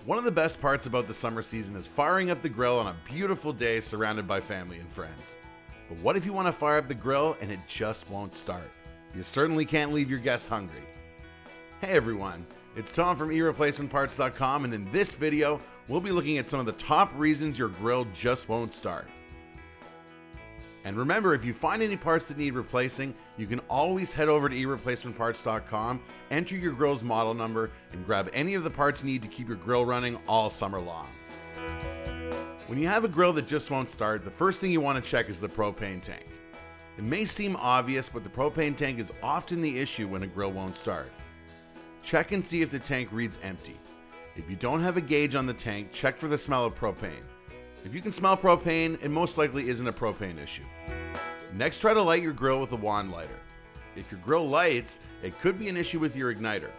One of the best parts about the summer season is firing up the grill on a beautiful day surrounded by family and friends. But what if you want to fire up the grill and it just won't start? You certainly can't leave your guests hungry. Hey everyone, it's Tom from eReplacementParts.com, and in this video, we'll be looking at some of the top reasons your grill just won't start. And remember, if you find any parts that need replacing, you can always head over to eReplacementParts.com, enter your grill's model number, and grab any of the parts you need to keep your grill running all summer long. When you have a grill that just won't start, the first thing you want to check is the propane tank. It may seem obvious, but the propane tank is often the issue when a grill won't start. Check and see if the tank reads empty. If you don't have a gauge on the tank, check for the smell of propane. If you can smell propane, it most likely isn't a propane issue. Next, try to light your grill with a wand lighter. If your grill lights, it could be an issue with your igniter.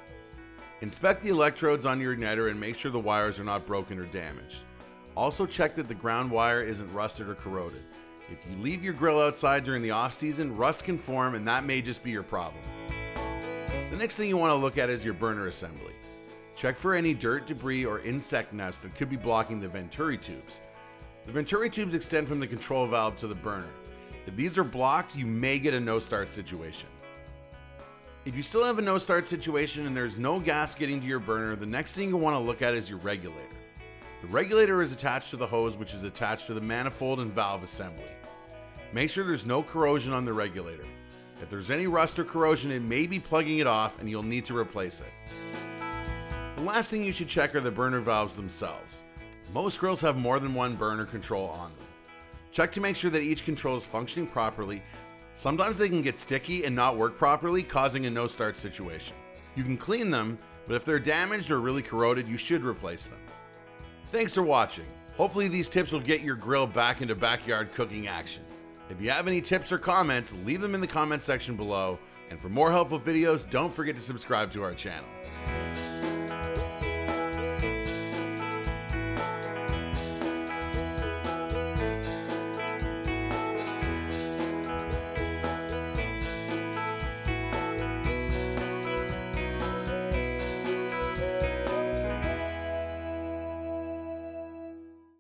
Inspect the electrodes on your igniter and make sure the wires are not broken or damaged. Also check that the ground wire isn't rusted or corroded. If you leave your grill outside during the off-season, rust can form and that may just be your problem. The next thing you want to look at is your burner assembly. Check for any dirt, debris, or insect nests that could be blocking the venturi tubes. The venturi tubes extend from the control valve to the burner. If these are blocked, you may get a no-start situation. If you still have a no-start situation and there's no gas getting to your burner, the next thing you want to look at is your regulator. The regulator is attached to the hose, which is attached to the manifold and valve assembly. Make sure there's no corrosion on the regulator. If there's any rust or corrosion, it may be plugging it off and you'll need to replace it. The last thing you should check are the burner valves themselves. Most grills have more than one burner control on them. Check to make sure that each control is functioning properly. Sometimes they can get sticky and not work properly, causing a no-start situation. You can clean them, but if they're damaged or really corroded, you should replace them. Thanks for watching. Hopefully these tips will get your grill back into backyard cooking action. If you have any tips or comments, leave them in the comment section below. And for more helpful videos, don't forget to subscribe to our channel.